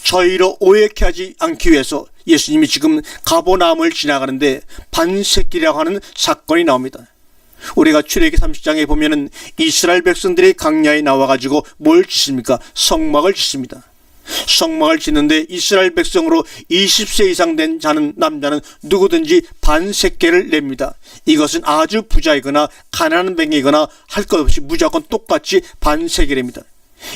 저희로 오해케 하지 않기 위해서 예수님이 지금 가버나움을 지나가는데 반세겔이라고 하는 사건이 나옵니다. 우리가 출애굽기 30장에 보면은 이스라엘 백성들이 강야에 나와가지고 뭘 짓습니까? 성막을 짓습니다. 성막을 짓는데 이스라엘 백성으로 20세 이상 된 남자는 누구든지 반세겔을 냅니다. 이것은 아주 부자이거나 가난한 백이거나 할 것 없이 무조건 똑같이 반세겔입니다.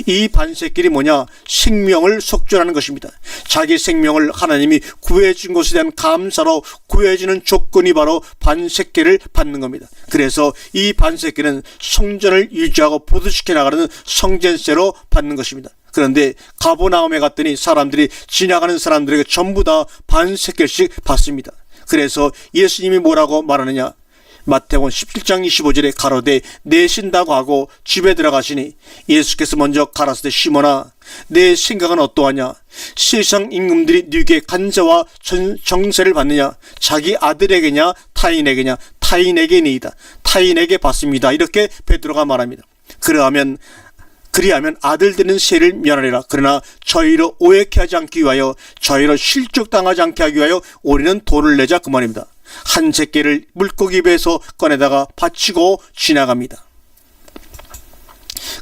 이 반세겔이 뭐냐? 생명을 속죄하는 것입니다. 자기 생명을 하나님이 구해준 것에 대한 감사로 구해주는 조건이 바로 반세겔을 받는 겁니다. 그래서 이 반세겔은 성전을 유지하고 보수시켜 나가는 성전세로 받는 것입니다. 그런데 가버나움에 갔더니 사람들이 지나가는 사람들에게 전부 다 반세겔씩 받습니다. 그래서 예수님이 뭐라고 말하느냐? 마태복음 17장 25절에 가로되 내신다고 하고 집에 들어가시니 예수께서 먼저 가라사대 시몬아 내 생각은 어떠하냐? 세상 임금들이 네게 간자와 정세를 받느냐? 자기 아들에게냐 타인에게냐? 타인에게니이다. 타인에게 받습니다. 이렇게 베드로가 말합니다. 그리하면 아들들은 세를 면하리라. 그러나 저희로 오해케 하지 않기 위하여 저희로 실족당하지 않게 하기 위하여 우리는 돈을 내자 그 말입니다. 한 세겔을 물고기 배에서 꺼내다가 바치고 지나갑니다.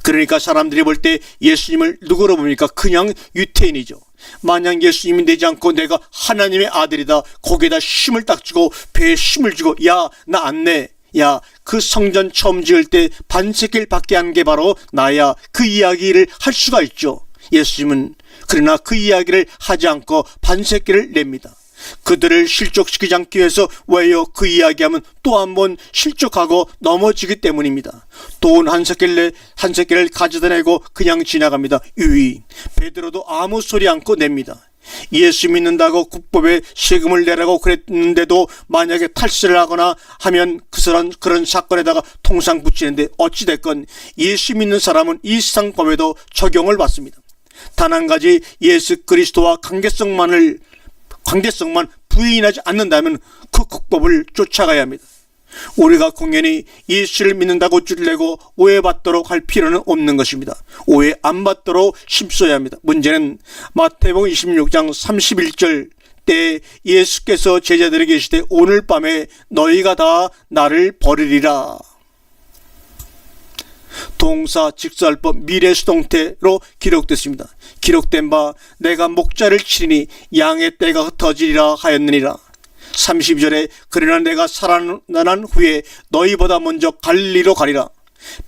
그러니까 사람들이 볼 때 예수님을 누구로 봅니까? 그냥 유태인이죠. 만약 예수님이 내지 않고 내가 하나님의 아들이다, 거기에다 힘을 딱 주고 배에 힘을 주고 야 나 안 내, 야 그 성전 처음 지을 때 반세겔 받게 한 게 바로 나야, 그 이야기를 할 수가 있죠. 예수님은 그러나 그 이야기를 하지 않고 반세겔을 냅니다. 그들을 실족시키지 않기 위해서. 왜요? 그 이야기하면 또 한 번 실족하고 넘어지기 때문입니다. 돈 한 세겔을 가져다 내고 그냥 지나갑니다. 유인. 베드로도 아무 소리 않고 냅니다. 예수 믿는다고 국법에 세금을 내라고 그랬는데도 만약에 탈세를 하거나 하면 그런 사건에다가 통상 붙이는데 어찌됐건 예수 믿는 사람은 이 세상법에도 적용을 받습니다. 단 한 가지, 예수 그리스도와 관계성만 부인하지 않는다면 그 국법을 쫓아가야 합니다. 우리가 공연히 예수를 믿는다고 줄내고 오해받도록 할 필요는 없는 것입니다. 오해 안 받도록 힘써야 합니다. 문제는 마태복음 26장 31절 때 예수께서 제자들에게 계시되 오늘 밤에 너희가 다 나를 버리리라. 동사 직설법 미래수동태로 기록됐습니다. 기록된 바 내가 목자를 치리니 양의 떼가 흩어지리라 하였느니라. 32절에 그러나 내가 살아난 후에 너희보다 먼저 갈릴리로 가리라.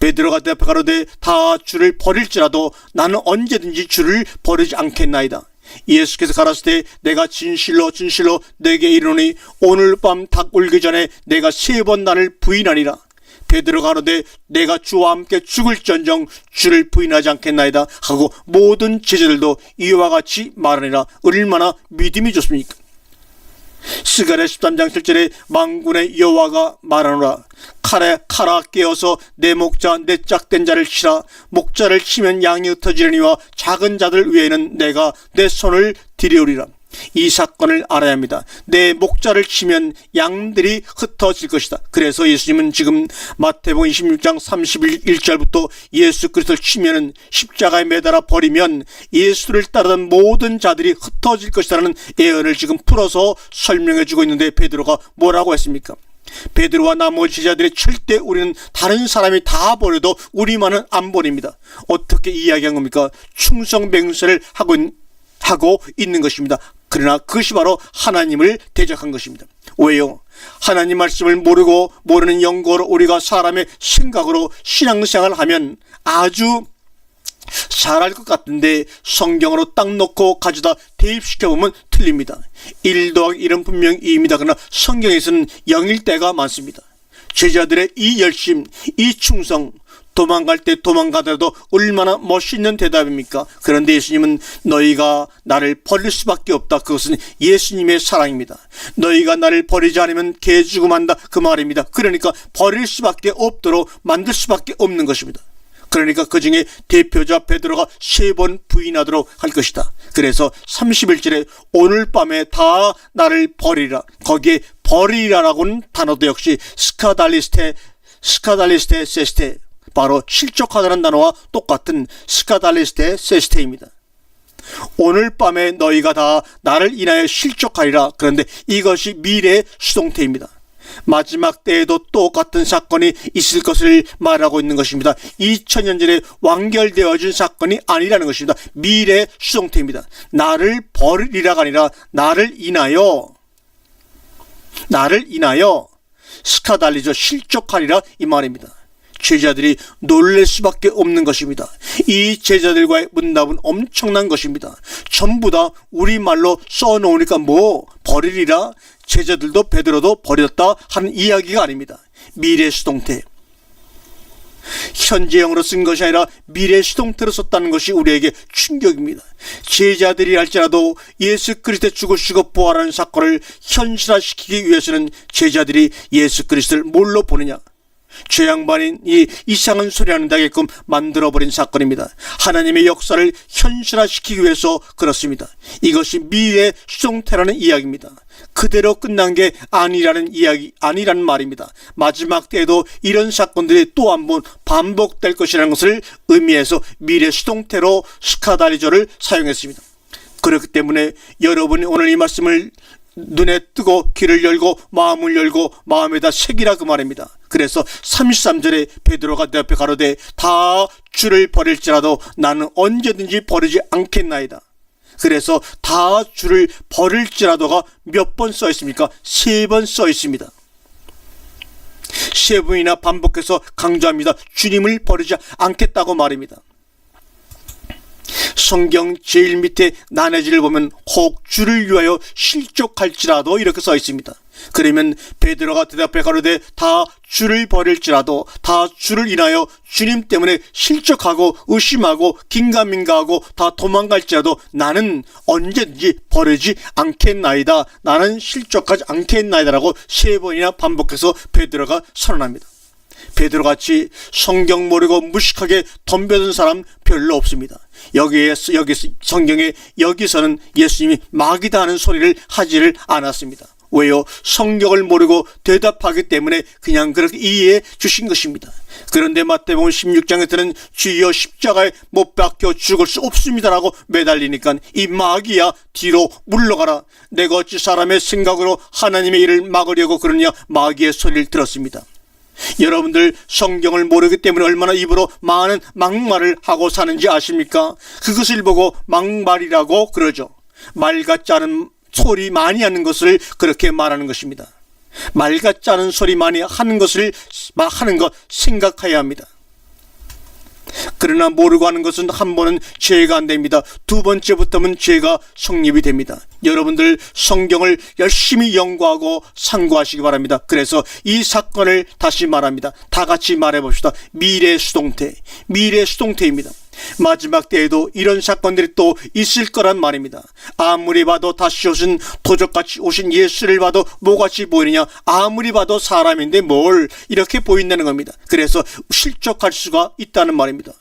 베드로가 대답하여 가로되 다 주를 버릴지라도 나는 언제든지 주를 버리지 않겠나이다. 예수께서 가라사대 내가 진실로 진실로 내게 이르노니 오늘 밤 닭 울기 전에 내가 3번 나를 부인하리라. 베드로가 가로되 내가 주와 함께 죽을지언정 주를 부인하지 않겠나이다 하고 모든 제자들도 이와 같이 말하니라. 얼마나 믿음이 좋습니까? 스가랴 13장 7절에 만군의 여호와가 말하노라. 칼아 깨어서 내 목자 내 짝된 자를 치라. 목자를 치면 양이 흩어지려니와 작은 자들 외에는 내가 내 손을 들이오리라. 이 사건을 알아야 합니다. 내 목자를 치면 양들이 흩어질 것이다. 그래서 예수님은 지금 마태복음 26장 31절부터 예수 그리스도를 치면은 십자가에 매달아 버리면 예수를 따르던 모든 자들이 흩어질 것이라는 예언을 지금 풀어서 설명해 주고 있는데 베드로가 뭐라고 했습니까? 베드로와 나머지 제자들이 절대 우리는 다른 사람이 다 버려도 우리만은 안 버립니다. 어떻게 이야기한 겁니까? 충성맹세를 하고 있는 것입니다. 그러나 그것이 바로 하나님을 대적한 것입니다. 왜요? 하나님 말씀을 모르는 영거로 우리가 사람의 생각으로 신앙생활을 하면 아주 잘할 것 같은데 성경으로 딱 놓고 가져다 대입시켜보면 틀립니다. 1 더하기 1은 분명히 2입니다. 그러나 성경에서는 0일 때가 많습니다. 제자들의 이 열심, 이 충성, 도망갈 때 도망가더라도 얼마나 멋있는 대답입니까? 그런데 예수님은 너희가 나를 버릴 수밖에 없다. 그것은 예수님의 사랑입니다. 너희가 나를 버리지 않으면 개죽음한다 그 말입니다. 그러니까 버릴 수밖에 없도록 만들 수밖에 없는 것입니다. 그러니까 그 중에 대표자 베드로가 3번 부인하도록 할 것이다. 그래서 31절에 오늘 밤에 다 나를 버리라. 거기에 버리라라고는 단어도 역시 스카달리스테 세스테, 바로 실족하다는 단어와 똑같은 스카달리스테 세스테입니다. 오늘 밤에 너희가 다 나를 인하여 실족하리라. 그런데 이것이 미래의 수동태입니다. 마지막 때에도 똑같은 사건이 있을 것을 말하고 있는 것입니다. 2000년 전에 완결되어진 사건이 아니라는 것입니다. 미래 수동태입니다. 나를 버리라가 아니라 나를 인하여 스카달리죠. 실족하리라 이 말입니다. 제자들이 놀랄 수밖에 없는 것입니다. 이 제자들과의 문답은 엄청난 것입니다. 전부 다 우리말로 써놓으니까 뭐 버리리라, 제자들도 베드로도 버렸다 하는 이야기가 아닙니다. 미래 수동태, 현재형으로 쓴 것이 아니라 미래 수동태로 썼다는 것이 우리에게 충격입니다. 제자들이 할지라도 예수 그리스도의 죽으시고 부활하는 사건을 현실화시키기 위해서는 제자들이 예수 그리스도를 뭘로 보느냐, 저 양반이 이상한 소리 하는다게끔 만들어버린 사건입니다. 하나님의 역사를 현실화시키기 위해서 그렇습니다. 이것이 미래 수동태라는 이야기입니다. 그대로 끝난 게 아니라는 말입니다. 마지막 때에도 이런 사건들이 또 한 번 반복될 것이라는 것을 의미해서 미래 수동태로 스카달리조를 사용했습니다. 그렇기 때문에 여러분이 오늘 이 말씀을 눈에 뜨고 귀를 열고 마음을 열고 마음에다 새기라 그 말입니다. 그래서 33절에 베드로가 내 앞에 가로되 다 주를 버릴지라도 나는 언제든지 버리지 않겠나이다. 그래서 다 주를 버릴지라도가 몇 번 써 있습니까? 3번 써 있습니다. 3번이나 반복해서 강조합니다. 주님을 버리지 않겠다고 말입니다. 성경 제일 밑에 나눠지를 보면 혹 주를 위하여 실족할지라도 이렇게 써 있습니다. 그러면 베드로가 대답해 가로되 다 주를 버릴지라도, 다 주를 인하여 주님 때문에 실족하고 의심하고 긴가민가하고 다 도망갈지라도 나는 언제든지 버리지 않겠나이다. 나는 실족하지 않겠나이다라고 3번이나 반복해서 베드로가 선언합니다. 베드로같이 성경 모르고 무식하게 덤벼든 사람 별로 없습니다. 여기 성경에 여기서는 예수님이 마귀다 하는 소리를 하지를 않았습니다. 왜요? 성경을 모르고 대답하기 때문에 그냥 그렇게 이해해 주신 것입니다. 그런데 마태복음 16장에서는 주여 십자가에 못 박혀 죽을 수 없습니다라고 매달리니까 이 마귀야 뒤로 물러가라. 내가 어찌 사람의 생각으로 하나님의 일을 막으려고 그러냐, 마귀의 소리를 들었습니다. 여러분들 성경을 모르기 때문에 얼마나 입으로 많은 막말을 하고 사는지 아십니까? 그것을 보고 막말이라고 그러죠. 말 같지 않은 소리 많이 하는 것을 그렇게 말하는 것입니다. 말 같지 않은 소리 많이 하는 것을 하는 것 생각해야 합니다. 그러나 모르고 하는 것은 한 번은 죄가 안 됩니다. 두 번째부터는 죄가 성립이 됩니다. 여러분들 성경을 열심히 연구하고 상고하시기 바랍니다. 그래서 이 사건을 다시 말합니다. 다 같이 말해봅시다. 미래 수동태입니다. 마지막 때에도 이런 사건들이 또 있을 거란 말입니다. 아무리 봐도 다시 오신 도적같이 오신 예수를 봐도 뭐같이 보이느냐, 아무리 봐도 사람인데 뭘 이렇게 보인다는 겁니다. 그래서 실족할 수가 있다는 말입니다.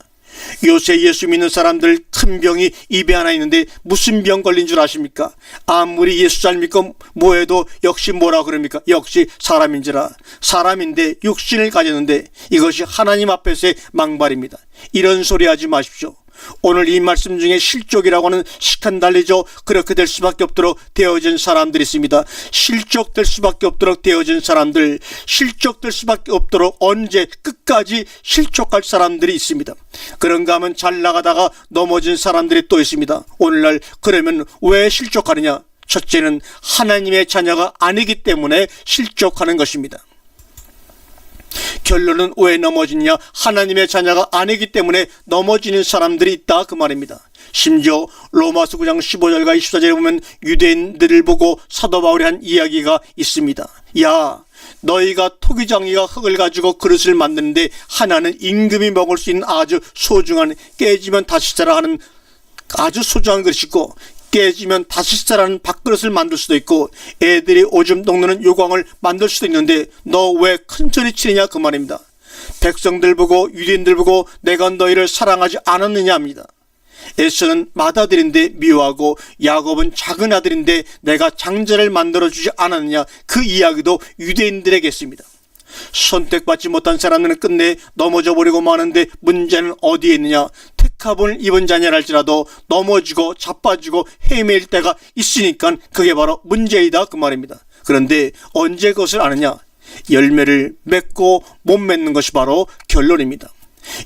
요새 예수 믿는 사람들 큰 병이 입에 하나 있는데 무슨 병 걸린 줄 아십니까? 아무리 예수 잘 믿고 뭐해도 역시 뭐라 그럽니까? 역시 사람인지라. 사람인데 육신을 가졌는데 이것이 하나님 앞에서의 망발입니다. 이런 소리 하지 마십시오. 오늘 이 말씀 중에 실족이라고 하는 스칸달리죠. 그렇게 될 수밖에 없도록 되어진 사람들이 있습니다. 실족될 수밖에 없도록 되어진 사람들, 실족될 수밖에 없도록 언제 끝까지 실족할 사람들이 있습니다. 그런가 하면 잘 나가다가 넘어진 사람들이 또 있습니다. 오늘날 그러면 왜 실족하느냐? 첫째는 하나님의 자녀가 아니기 때문에 실족하는 것입니다. 결론은 왜 넘어지냐? 하나님의 자녀가 아니기 때문에 넘어지는 사람들이 있다 그 말입니다. 심지어 로마서 9장 15절과 24절에 보면 유대인들을 보고 사도 바울이 한 이야기가 있습니다. 야, 너희가 토기장이가 흙을 가지고 그릇을 만드는데 하나는 임금이 먹을 수 있는 아주 소중한 깨지면 다시 자라 하는 아주 소중한 그릇이 있고, 깨지면 다시 자라는 밥그릇을 만들 수도 있고, 애들이 오줌 똥누는 요광을 만들 수도 있는데 너 왜 큰 소리 치느냐 그 말입니다. 백성들 보고 유대인들 보고 내가 너희를 사랑하지 않았느냐 합니다. 에서는 맏아들인데 미워하고 야곱은 작은 아들인데 내가 장자를 만들어주지 않았느냐, 그 이야기도 유대인들에게 했습니다. 선택받지 못한 사람들은 끝내 넘어져 버리고 마는데 문제는 어디에 있느냐? 택함을 입은 자녀라 할지라도 넘어지고 자빠지고 헤맬 때가 있으니까 그게 바로 문제이다, 그 말입니다. 그런데 언제 그것을 아느냐? 열매를 맺고 못 맺는 것이 바로 결론입니다.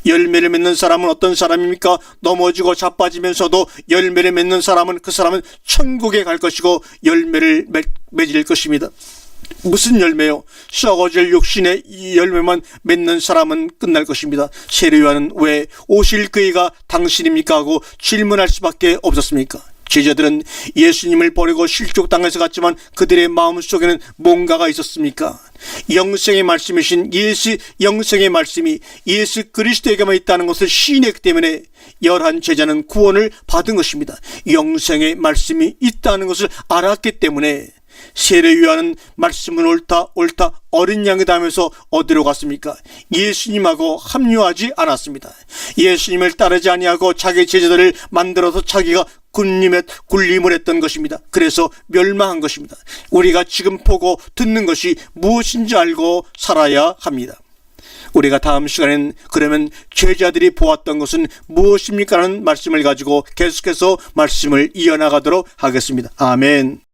열매를 맺는 사람은 어떤 사람입니까? 넘어지고 자빠지면서도 열매를 맺는 사람은, 그 사람은 천국에 갈 것이고 열매를 맺을 것입니다. 무슨 열매요? 썩어질 육신의 이 열매만 맺는 사람은 끝날 것입니다. 세례요한은 왜 오실 그이가 당신입니까? 하고 질문할 수밖에 없었습니까? 제자들은 예수님을 버리고 실족당해서 갔지만 그들의 마음속에는 뭔가가 있었습니까? 영생의 말씀이신 영생의 말씀이 예수 그리스도에게만 있다는 것을 시인했기 때문에 11 제자는 구원을 받은 것입니다. 영생의 말씀이 있다는 것을 알았기 때문에 세례요한은 말씀은 옳다 어린 양이다 하면서 어디로 갔습니까? 예수님하고 합류하지 않았습니다. 예수님을 따르지 아니하고 자기 제자들을 만들어서 자기가 군림을 했던 것입니다. 그래서 멸망한 것입니다. 우리가 지금 보고 듣는 것이 무엇인지 알고 살아야 합니다. 우리가 다음 시간엔 그러면 제자들이 보았던 것은 무엇입니까? 라는 말씀을 가지고 계속해서 말씀을 이어나가도록 하겠습니다. 아멘.